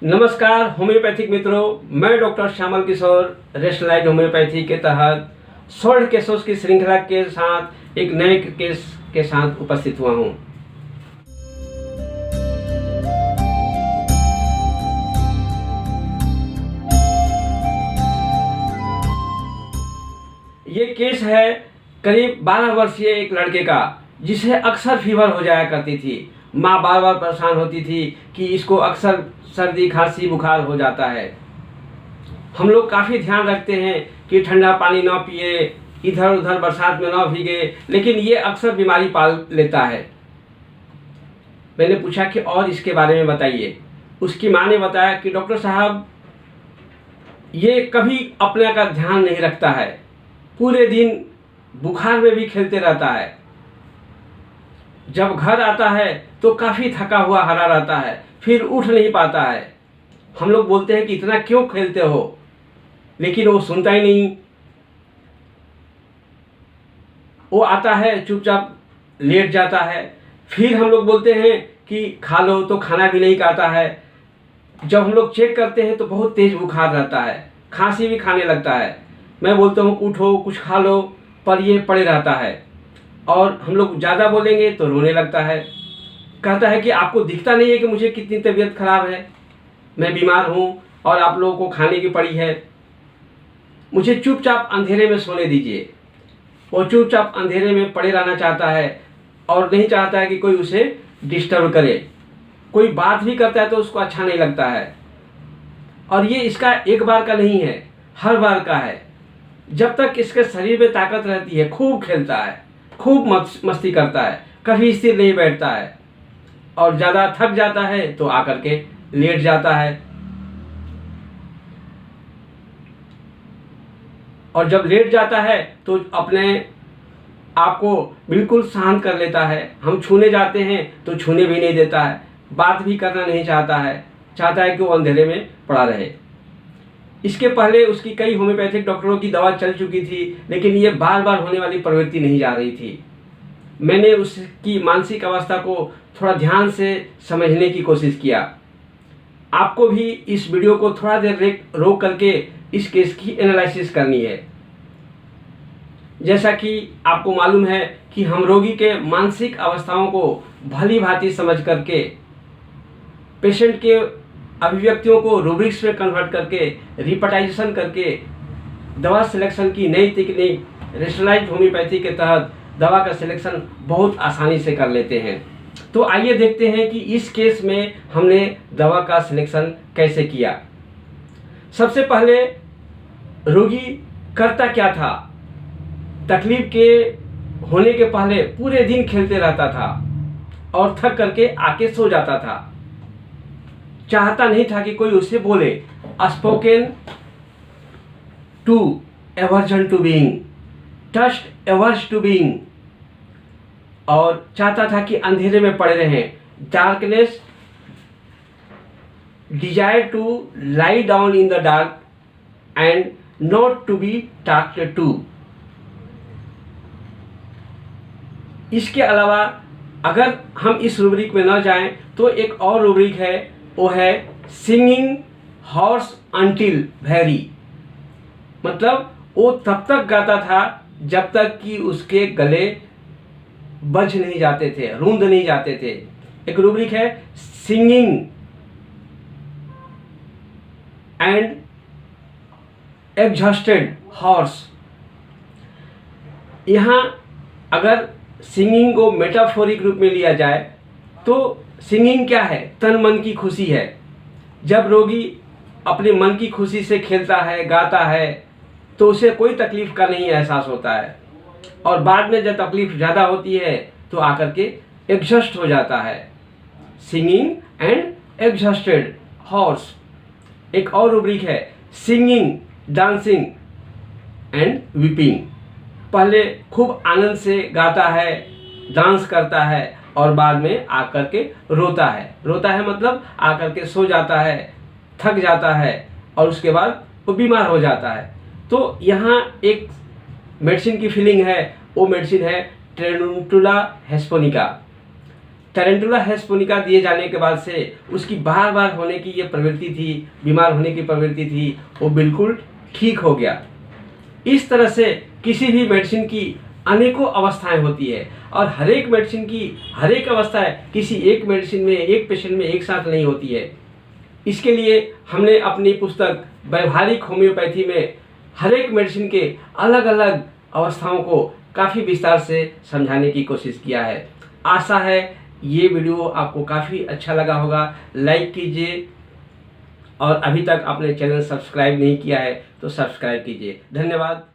नमस्कार होम्योपैथिक मित्रों, मैं doctor Shyamal Kishore rationalise homeopathy के तहत स्वर्ण केसों की श्रृंखला के साथ एक नए केस के साथ उपस्थित हुआ हूँ। ये केस है करीब 12 वर्षीय एक लड़के का, जिसे अक्सर फीवर हो जाया करती थी। माँ बार बार परेशान होती थी कि इसको अक्सर सर्दी खांसी बुखार हो जाता है। हम लोग काफ़ी ध्यान रखते हैं कि ठंडा पानी ना पिए, इधर उधर बरसात में ना भीगे, लेकिन ये अक्सर बीमारी पाल लेता है। मैंने पूछा कि और इसके बारे में बताइए। उसकी माँ ने बताया कि डॉक्टर साहब, ये कभी अपने का ध्यान नहीं रखता है, पूरे दिन बुखार में भी खेलते रहता है। जब घर आता है तो काफ़ी थका हुआ हरा रहता है, फिर उठ नहीं पाता है। हम लोग बोलते हैं कि इतना क्यों खेलते हो, लेकिन वो सुनता ही नहीं। वो आता है चुपचाप लेट जाता है। फिर हम लोग बोलते हैं कि खा लो, तो खाना भी नहीं खाता है। जब हम लोग चेक करते हैं तो बहुत तेज बुखार रहता है, खांसी भी खाने लगता है। मैं बोलता हूँ उठो कुछ खा लो, पर ये पड़े रहता है। और हम लोग ज़्यादा बोलेंगे तो रोने लगता है। कहता है कि आपको दिखता नहीं है कि मुझे कितनी तबीयत खराब है, मैं बीमार हूँ और आप लोगों को खाने की पड़ी है। मुझे चुपचाप अंधेरे में सोने दीजिए। वो चुपचाप अंधेरे में पड़े रहना चाहता है और नहीं चाहता है कि कोई उसे डिस्टर्ब करे। कोई बात भी करता है तो उसको अच्छा नहीं लगता है। और ये इसका एक बार का नहीं है, हर बार का है। जब तक इसके शरीर में ताकत रहती है खूब खेलता है, खूब मस्ती करता है, कभी स्थिर नहीं बैठता है। और ज़्यादा थक जाता है तो आकर के लेट जाता है। और जब लेट जाता है तो अपने आप को बिल्कुल शांत कर लेता है। हम छूने जाते हैं तो छूने भी नहीं देता है, बात भी करना नहीं चाहता है, चाहता है कि वो अंधेरे में पड़ा रहे। इसके पहले उसकी कई होम्योपैथिक डॉक्टरों की दवा चल चुकी थी, लेकिन ये बार बार होने वाली प्रवृत्ति नहीं जा रही थी। मैंने उसकी मानसिक अवस्था को थोड़ा ध्यान से समझने की कोशिश किया। आपको भी इस वीडियो को थोड़ा देर रोक करके इस केस की एनालिसिस करनी है। जैसा कि आपको मालूम है कि हम रोगी के मानसिक अवस्थाओं को भली भांति समझ करके, पेशेंट के अभिव्यक्तियों को रूब्रिक्स में कन्वर्ट करके, रिपर्टाइजेशन करके दवा सिलेक्शन की नई तकनीक रेशनलाइज्ड होम्योपैथी के तहत दवा का सिलेक्शन बहुत आसानी से कर लेते हैं। तो आइए देखते हैं कि इस केस में हमने दवा का सिलेक्शन कैसे किया। सबसे पहले रोगी करता क्या था। तकलीफ के होने के पहले पूरे दिन खेलते रहता था और थक करके आके सो जाता था। चाहता नहीं था कि कोई उसे बोले। Spoken to aversion to being, touched averse to being. और चाहता था कि अंधेरे में पड़े रहें। Darkness, desire to lie down in the dark and not to be talked to. इसके अलावा अगर हम इस रूब्रिक में न जाएं तो एक और रूब्रिक है, वो है सिंगिंग हॉर्स अंटिल वेरी। मतलब वो तब तक गाता था जब तक कि उसके गले बज नहीं जाते थे, रूंध नहीं जाते थे। एक रूब्रिक है सिंगिंग एंड एग्जॉस्टेड हॉर्स। यहाँ अगर सिंगिंग को मेटाफोरिक रूप में लिया जाए तो सिंगिंग क्या है? तन मन की खुशी है। जब रोगी अपने मन की खुशी से खेलता है, गाता है, तो उसे कोई तकलीफ का नहीं एहसास होता है। और बाद में जब तकलीफ ज़्यादा होती है तो आकर के एग्जॉस्ट हो जाता है। Singing and exhausted horse. एक और रूब्रिक है सिंगिंग, डांसिंग एंड वीपिंग। पहले खूब आनंद से गाता है, डांस करता है और बाद में आकर के रोता है। रोता है मतलब आकर के सो जाता है, थक जाता है और उसके बाद वो बीमार हो जाता है। तो यहाँ एक मेडिसिन की फीलिंग है, वो मेडिसिन है ट्रेनुटुला हेस्पोनिका। टैरेंटुला हेस्पोनिका दिए जाने के बाद से उसकी बार बार होने की ये प्रवृत्ति थी, बीमार होने की प्रवृत्ति थी, वो बिल्कुल ठीक हो गया। इस तरह से किसी भी मेडिसिन की अनेकों अवस्थाएं होती है और हर एक मेडिसिन की हर एक अवस्थाएं किसी एक मेडिसिन में, एक पेशेंट में एक साथ नहीं होती है। इसके लिए हमने अपनी पुस्तक व्यवहारिक होम्योपैथी में हर एक मेडिसिन के अलग अलग अवस्थाओं को काफ़ी विस्तार से समझाने की कोशिश किया है। आशा है ये वीडियो आपको काफ़ी अच्छा लगा होगा। लाइक कीजिए और अभी तक आपने चैनल सब्सक्राइब नहीं किया है तो सब्सक्राइब कीजिए। धन्यवाद।